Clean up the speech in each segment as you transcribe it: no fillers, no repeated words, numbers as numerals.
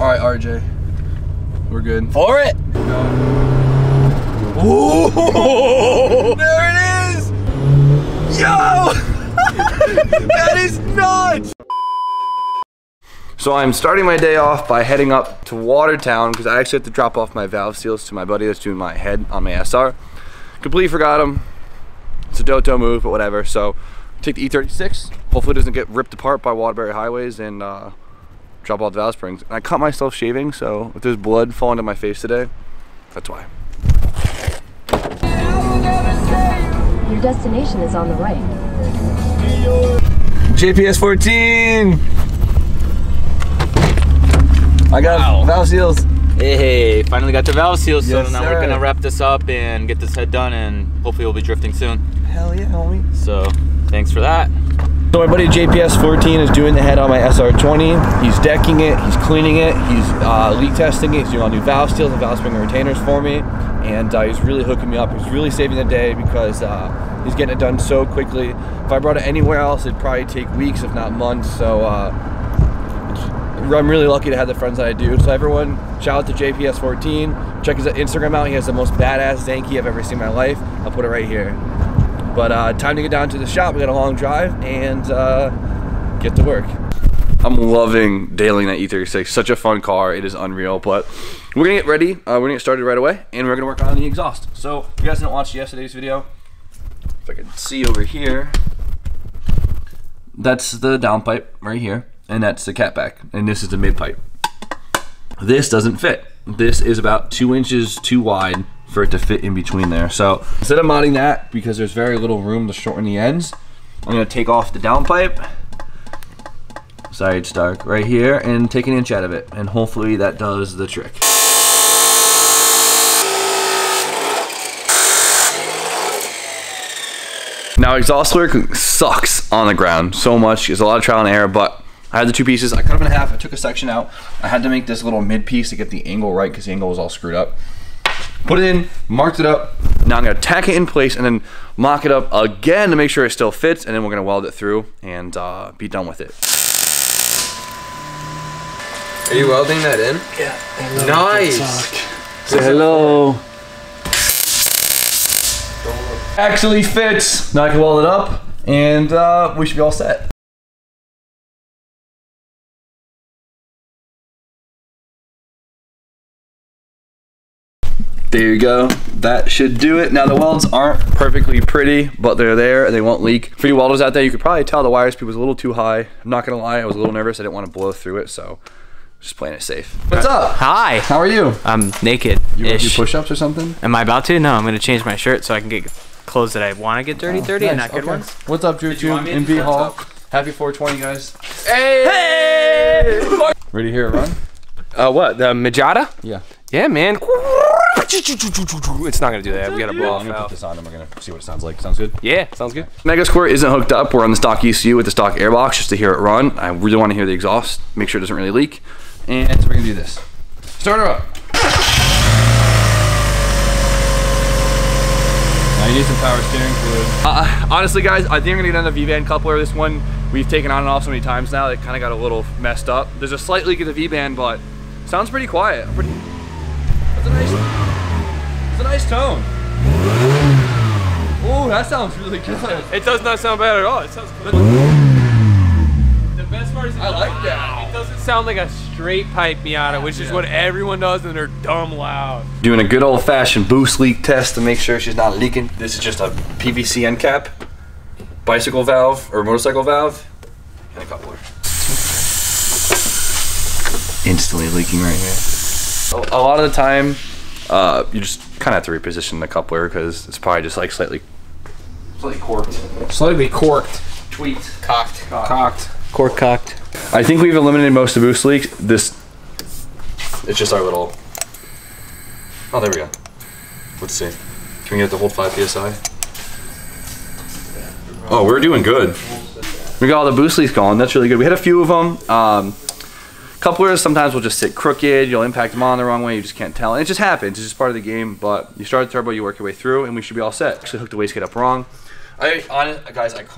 Alright, RJ. We're good. For it! Ooh! There it is! Yo! That is nuts! So I'm starting my day off by heading up to Watertown because I actually have to drop off my valve seals to my buddy that's doing my head on my SR. Completely forgot them. It's a Doto move, but whatever. So take the E36. Hopefully it doesn't get ripped apart by Waterbury highways and drop all the valve springs. And I cut myself shaving, so if there's blood falling to my face today, that's why. Your destination is on the right. JPS 14! I got valve seals. Hey, finally got the valve seals, Yes, so now we're gonna wrap this up and get this head done, and hopefully we'll be drifting soon. Hell yeah, homie. So, thanks for that. So my buddy JPS 14 is doing the head on my SR20. He's decking it, he's cleaning it, he's leak testing it, he's doing all new valve seals and valve spring retainers for me, and he's really hooking me up. He's really saving the day because he's getting it done so quickly. If I brought it anywhere else, it'd probably take weeks, if not months, so I'm really lucky to have the friends that I do. So everyone, shout out to JPS 14. Check his Instagram out. He has the most badass Zanky I've ever seen in my life. I'll put it right here. But time to get down to the shop. We got a long drive and get to work. I'm loving dailing that E36. Such a fun car. It is unreal. But we're gonna get ready. We're gonna get started right away, and we're gonna work on the exhaust. So if you guys didn't watch yesterday's video, if I can see over here, that's the downpipe right here. And that's the catback, and this is the mid pipe. This doesn't fit. This is about 2 inches too wide for it to fit in between there. So instead of modding that, because there's very little room to shorten the ends, I'm gonna take off the downpipe, side stock right here, and take an inch out of it, and hopefully that does the trick. Now exhaust work sucks on the ground so much. There's a lot of trial and error, but I had the 2 pieces. I cut them in half. I took a section out. I had to make this little mid piece to get the angle right because the angle was all screwed up. Put it in, marked it up. Now I'm gonna tack it in place and then mock it up again to make sure it still fits, and then we're gonna weld it through and be done with it. Are you welding that in? Yeah. Nice. Say hello. Actually fits. Now I can weld it up, and we should be all set. There you go. That should do it. Now the welds aren't perfectly pretty, but they're there and they won't leak. For you welders out there, you could probably tell the wire speed was a little too high. I'm not gonna lie, I was a little nervous. I didn't want to blow through it, so just playing it safe. What's up? Hi. How are you? I'm naked. You want to do push-ups or something? Am I about to? No, I'm gonna change my shirt so I can get clothes that I want to get dirty and not good ones. What's up, Drew? In B Hall. Happy 420, guys. Hey! Ready to hear it run? What? The Miata? Yeah. Yeah, man. It's not gonna do that. We gotta blow off. I'm gonna put this on and we're gonna see what it sounds like. Sounds good? Yeah, sounds good. Mega Squirt isn't hooked up. We're on the stock ECU with the stock airbox just to hear it run. I really want to hear the exhaust, make sure it doesn't really leak. And so we're gonna do this. Start her up. Now you need some power steering fluid. Honestly, guys, I think I'm gonna get on the V-band coupler. This one we've taken on and off so many times now that it kind of got a little messed up. There's a slight leak in the V-band, but it sounds pretty quiet. That's a nice tone. Ooh, that sounds really good. It does not sound bad at all. It sounds good. The best part is I like that. It doesn't sound like a straight pipe Miata, which is what everyone does, and they're dumb loud. Doing a good old-fashioned boost leak test to make sure she's not leaking. This is just a PVC end cap, bicycle valve or motorcycle valve, and a coupler. Instantly leaking right here. A lot of the time, you just kind of have to reposition the coupler because it's probably just like slightly corked. Slightly corked. Tweaked. Cocked. Cork cocked. I think we've eliminated most of the boost leaks. It's just our little. Oh, there we go. Let's see. Can we get it to hold 5 psi? Oh, we're doing good. We got all the boost leaks going. That's really good. We had a few of them. Couplers sometimes will just sit crooked. You'll impact them on the wrong way. You just can't tell. And it just happens. It's just part of the game. But you start the turbo, you work your way through, and we should be all set. Actually hooked the wastegate up wrong. Guys,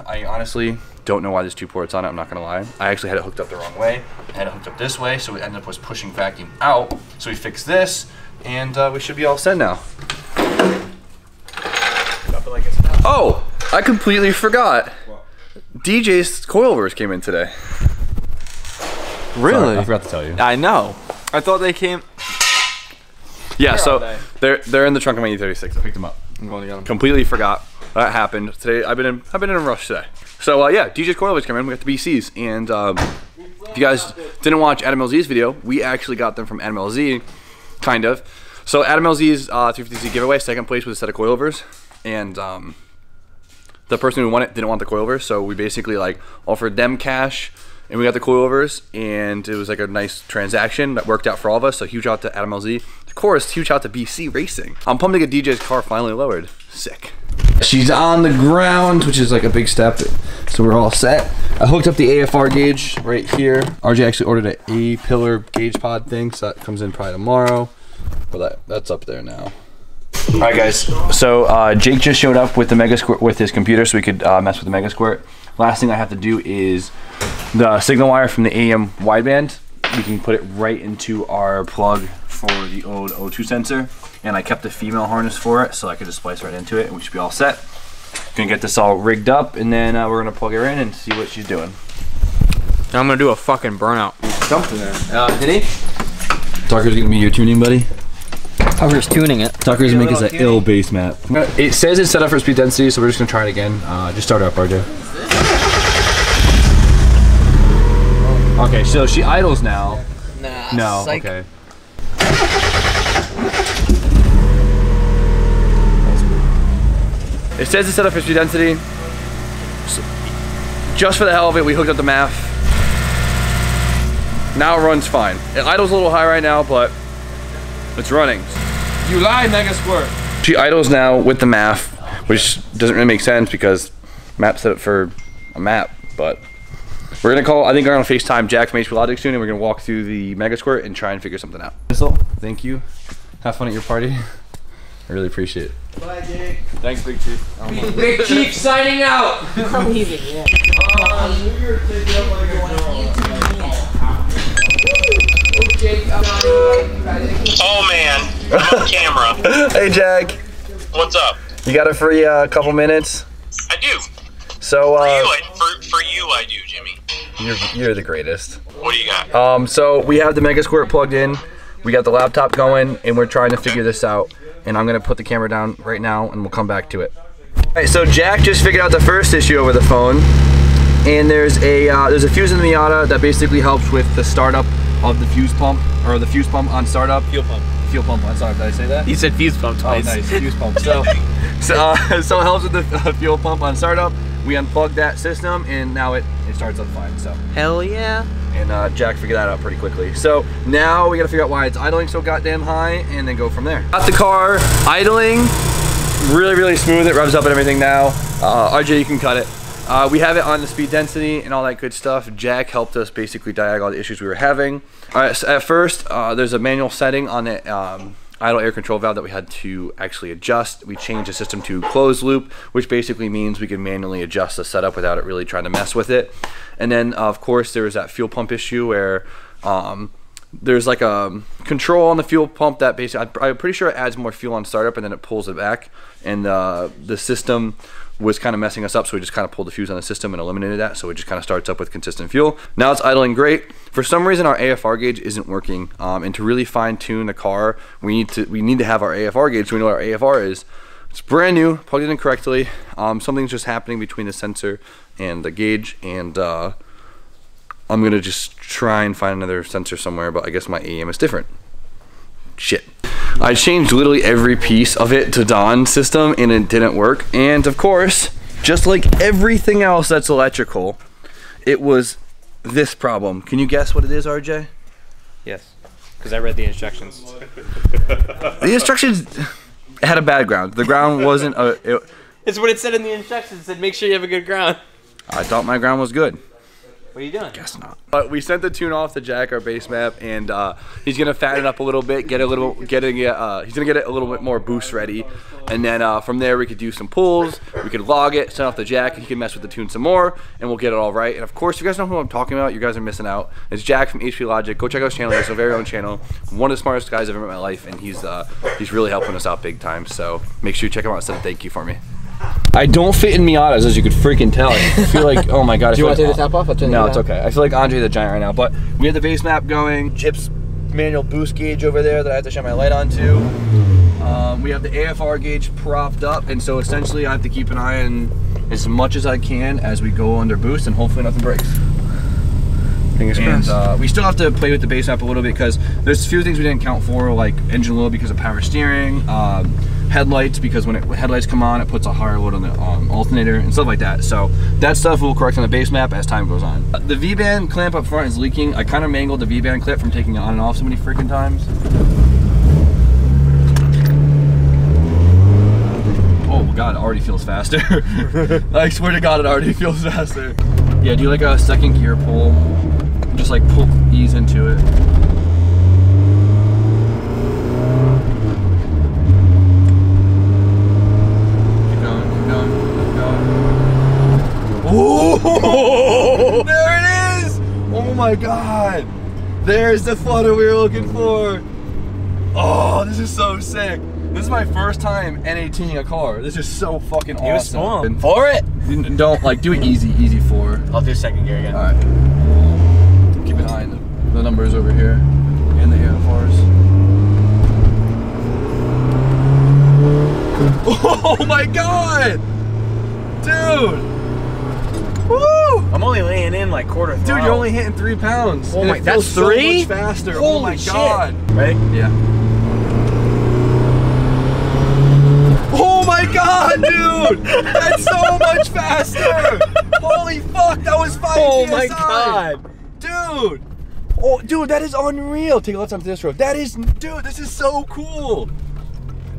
I honestly don't know why there's 2 ports on it. I'm not gonna lie. I actually had it hooked up the wrong way. I had it hooked up this way, so it ended up was pushing vacuum out. So we fixed this, and we should be all set now. Oh, I completely forgot. DJ's coilovers came in today. Really? Sorry, I forgot to tell you. I know. I thought they came. Yeah, so they're in the trunk of my E36. I picked them up. I'm going to get them. Completely forgot that happened today. I've been in a rush today. So yeah, DJ's coilovers came in. We got the BCs, and if you guys didn't watch Adam LZ's video, we actually got them from Adam LZ, kind of. So Adam LZ's 350Z giveaway, second place with a set of coilovers, and the person who won it didn't want the coilovers, so we basically like offered them cash, and we got the coilovers, and it was like a nice transaction that worked out for all of us. So huge out to Adam LZ. Of course, huge out to CXRACING. I'm pumped to get DJ's car finally lowered. Sick. She's on the ground, which is like a big step, so we're all set. I hooked up the AFR gauge right here. RJ actually ordered an A-pillar gauge pod thing, so that comes in probably tomorrow. But that's up there now. All right, guys. So Jake just showed up with the Mega Squirt with his computer, so we could mess with the Mega Squirt. Last thing I have to do is the signal wire from the AM wideband. We can put it right into our plug for the old O2 sensor, and I kept the female harness for it, so I could just splice right into it, and we should be all set. Gonna get this all rigged up, and then we're gonna plug her in and see what she's doing. I'm gonna do a fucking burnout. Jumped in there. Did he? Tucker's gonna be your tuning buddy. Tucker's tuning it. Tucker's gonna make us an ill bass map. It says it's set up for speed density, so we're just gonna try it again. Just start it up, RJ. Okay, so she idles now. Nah. No, psych. okay. It says it's set up for speed density. So, just for the hell of it, we hooked up the MAF. Now it runs fine. It idles a little high right now, but it's running. You lied, Mega Squirt. She idles now with the MAF, which doesn't really make sense because MAP set up for a map, but we're gonna call, I think we're gonna FaceTime Jack from HP Logic soon, and we're gonna walk through the Mega Squirt and try and figure something out. Thank you. Have fun at your party. I really appreciate it. Bye, Jake. Thanks, Big Chief. Big Chief signing out. I'm leaving, yeah. Oh man, I'm on camera. Hey, Jack. What's up? You got a free couple minutes? I do. So, For you, I do, Jimmy. you're the greatest. What do you got? So we have the Mega Squirt plugged in. We got the laptop going, and we're trying to figure this out. And I'm gonna put the camera down right now, and we'll come back to it. All right, so Jack just figured out the first issue over the phone, and there's a fuse in the Miata that basically helps with the startup of the fuse pump, or the fuse pump on startup. Fuel pump. Fuel pump on startup. Did I say that? He said fuse pump twice. Oh, nice. Fuse pump. So it helps with the fuel pump on startup. We unplugged that system, and now it starts up fine. So Hell yeah. and Jack figured that out pretty quickly. So now we gotta figure out why it's idling so goddamn high, and then go from there. Got the car idling, really smooth. It revs up and everything now. RJ, you can cut it. We have it on the speed density and all that good stuff. Jack helped us basically diagnose all the issues we were having. All right, so at first, there's a manual setting on the idle air control valve that we had to actually adjust. We changed the system to closed loop, which basically means we can manually adjust the setup without it really trying to mess with it. And then, of course, there was that fuel pump issue where there's like a control on the fuel pump that basically, I'm pretty sure it adds more fuel on startup and then it pulls it back. And the system was kind of messing us up, so we just kind of pulled the fuse on the system and eliminated that, so it just kind of starts up with consistent fuel. Now it's idling great. For some reason our AFR gauge isn't working, and to really fine tune the car, we need to have our AFR gauge so we know what our AFR is. It's brand new, plugged it in correctly. Something's just happening between the sensor and the gauge, and I'm gonna just try and find another sensor somewhere, but I guess my AM is different. Shit. I changed literally every piece of it to Don's system and it didn't work. And of course, just like everything else that's electrical, it was this problem. Can you guess what it is, RJ? Yes, because I read the instructions. The instructions had a bad ground. The ground wasn't It's what it said in the instructions. It said make sure you have a good ground. I thought my ground was good. What are you doing? Guess not. But we sent the tune off to Jack, our bass map, and he's gonna fatten it up a little bit, he's gonna get it a little bit more boost ready, and then from there we could do some pulls, we could log it, send off to Jack, and he can mess with the tune some more, and we'll get it all right. And of course, if you guys know who I'm talking about, you guys are missing out. It's Jack from HP Logic. Go check out his channel. He has a very own channel. One of the smartest guys I've ever met in my life, and he's really helping us out big time. So make sure you check him out and send a thank you for me. I don't fit in Miatas, as you could freaking tell. I feel like, oh my god. Do you want to take the top off? No, it's okay. I feel like Andre the Giant right now. But we have the bass map going. Chip's manual boost gauge over there that I have to shine my light onto. We have the AFR gauge propped up, and so essentially I have to keep an eye on as much as I can as we go under boost, and hopefully nothing breaks. Fingers crossed. We still have to play with the bass map a little bit because there's a few things we didn't count for, like engine load because of power steering, headlights because when headlights come on, it puts a higher load on the alternator and stuff like that. So that stuff we'll correct on the bass map as time goes on. The V-band clamp up front is leaking. I kind of mangled the V-band clip from taking it on and off so many freaking times. Oh god, it already feels faster. I swear to god, it already feels faster. Yeah, do like a second gear pull. Just like pull, ease into it. Keep going, keep going, keep going. Oh, there it is! Oh my god! There's the flutter we were looking for. Oh, this is so sick. This is my first time NATing a car. This is so fucking awesome. It was small. For it! Don't, like, do it easy for. I'll do second gear again. Alright. Keep an eye on the numbers over here and the AFRs. Oh my god! Dude! Woo! I'm only laying in like quarter throttle. Dude, you're only hitting 3 pounds. Oh my, that's that's 3? So much faster. Holy oh my shit. god. Ready? Yeah. Oh my god, dude! That's so much faster! Holy fuck, that was 5 Oh PSI. my god. Dude! Oh, dude, that is unreal. Take a left onto this road. That is, dude, this is so cool.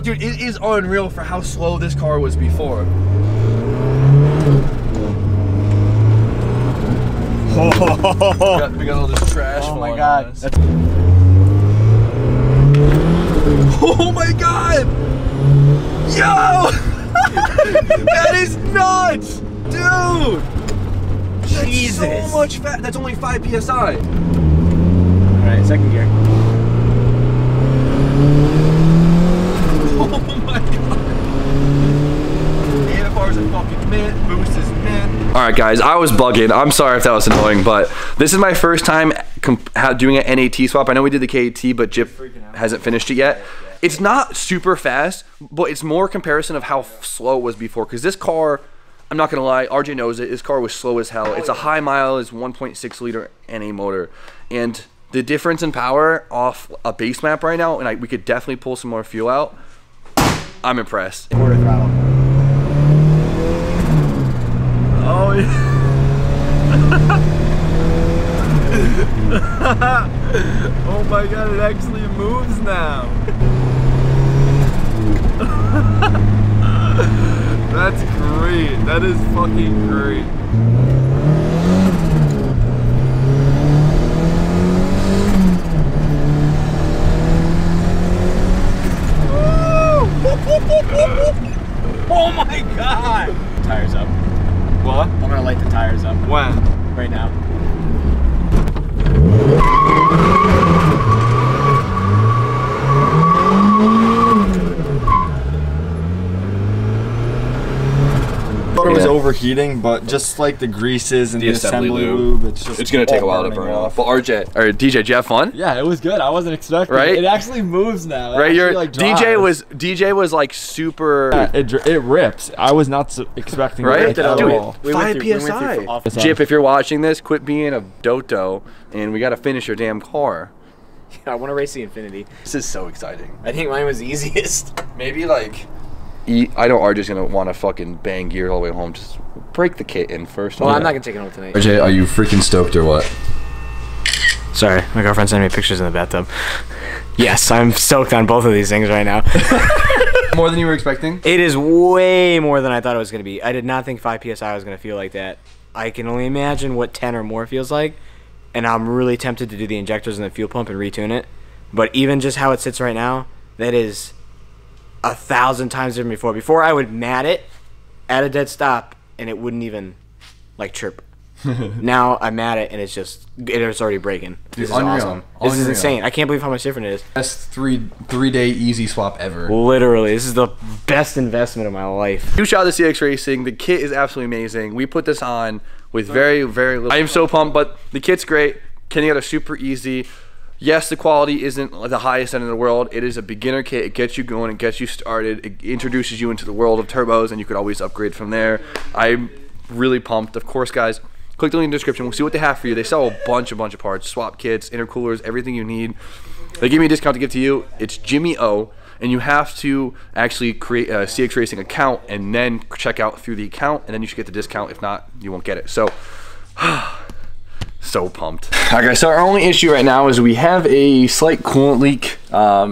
Dude, it is unreal for how slow this car was before. we got all this trash. Oh my god. Oh my god! Yo! That is nuts! Dude! Jesus. That's so much fat. That's only 5 PSI. Alright, second gear. Oh my god. AFR's a fucking mint. Boost is mint. Alright guys, I was bugging. I'm sorry if that was annoying, but this is my first time doing an NAT swap. I know we did the KAT, but Jip hasn't finished it yet. It's not super fast, but it's more comparison of how slow it was before. Because this car, I'm not gonna lie, RJ knows it. This car was slow as hell. It's a high mileage 1.6 liter NA motor, and the difference in power off a base map right now, and we could definitely pull some more fuel out. I'm impressed. Quarter throttle. Oh yeah. Oh my god, it actually moves now. That's great. That is fucking great. Oh my god! Tires up. What? I'm gonna light the tires up. When? Right now. I thought it was overheating, but just like the greases and the assembly lube, it's gonna take a while to burn off. But RJ or DJ, did you have fun? Yeah, it was good. I wasn't expecting right? it. It actually moves now. Right, actually, like, DJ was like super. Yeah, it rips. I was not expecting right? it at all. 5 PSI. Jip, if you're watching this, quit being a doto, and we gotta finish your damn car. I want to race the Infinity. This is so exciting. I think mine was the easiest. Maybe like. I know RJ's gonna want to fucking bang gear all the way home. Just break the kit in first. Well, I'm not gonna take it home tonight. RJ, are you freaking stoked or what? Sorry, my girlfriend sent me pictures in the bathtub. Yes, I'm stoked on both of these things right now. More than you were expecting? It is way more than I thought it was gonna be. I did not think 5 PSI was gonna feel like that. I can only imagine what 10 or more feels like, and I'm really tempted to do the injectors and the fuel pump and retune it. But even just how it sits right now, that is 1,000 times different before. Before I would mat it at a dead stop, and it wouldn't even like chirp. Now I'm at it, and it's already breaking. This is awesome. This is insane. I can't believe how much different it is. Best three-day easy swap ever. Literally, this is the best investment of my life. Huge shout out to CX Racing. The kit is absolutely amazing. We put this on with very, very little. I am so pumped, but the kit's great. Kenny got a super easy. Yes, the quality isn't the highest end in the world. It is a beginner kit. It gets you going. It gets you started. It introduces you into the world of turbos, and you could always upgrade from there. I'm really pumped. Of course, guys, click the link in the description. We'll see what they have for you. They sell a bunch of parts, swap kits, intercoolers, everything you need. They give me a discount to give to you. It's Jimmy O, and you have to actually create a CX Racing account and then check out through the account, and then you should get the discount. If not, you won't get it. So, so pumped. All right, guys, so our only issue right now is we have a slight coolant leak.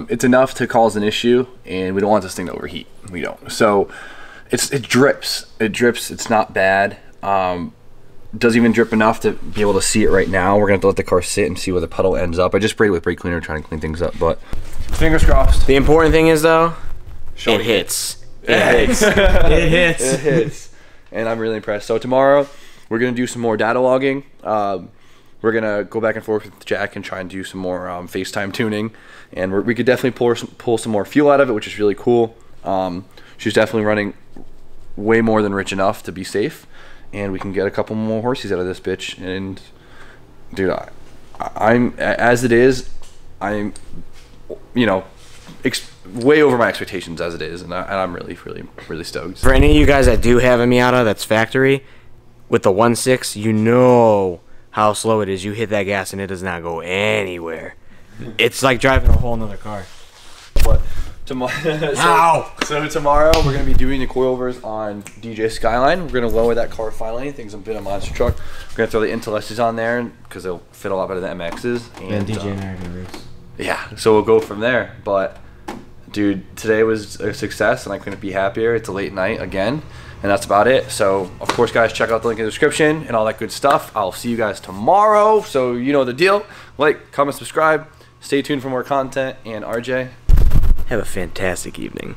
It's enough to cause an issue, and we don't want this thing to overheat. We don't. So, it drips. It drips. It's not bad. Doesn't even drip enough to be able to see it right now. We're gonna have to let the car sit and see where the puddle ends up. I just sprayed it with brake cleaner trying to clean things up, but fingers crossed. The important thing is though, it hits. It hits. It hits. It hits. And I'm really impressed. So tomorrow we're gonna do some more data logging. We're gonna go back and forth with Jack and try and do some more FaceTime tuning, and we could definitely pull some more fuel out of it, which is really cool. She's definitely running way more than rich enough to be safe. And we can get a couple more horses out of this bitch. And dude, I'm as it is, I'm, you know, way over my expectations as it is, and I'm really stoked. For any of you guys that do have a Miata that's factory, with the 1.6, you know how slow it is. You hit that gas and it does not go anywhere. It's like driving a whole nother car. But tomorrow, so tomorrow we're gonna be doing the coilovers on DJ Skyline. We're gonna lower that car finally. Things have been a monster truck. We're gonna throw the Intelestis on there because they'll fit a lot better than MXs. And DJ and I are gonna race. Yeah, so we'll go from there. But dude, today was a success, and I couldn't be happier. It's a late night again, and that's about it. So of course, guys, check out the link in the description and all that good stuff. I'll see you guys tomorrow. So you know the deal. Like, comment, subscribe. Stay tuned for more content. And RJ, have a fantastic evening.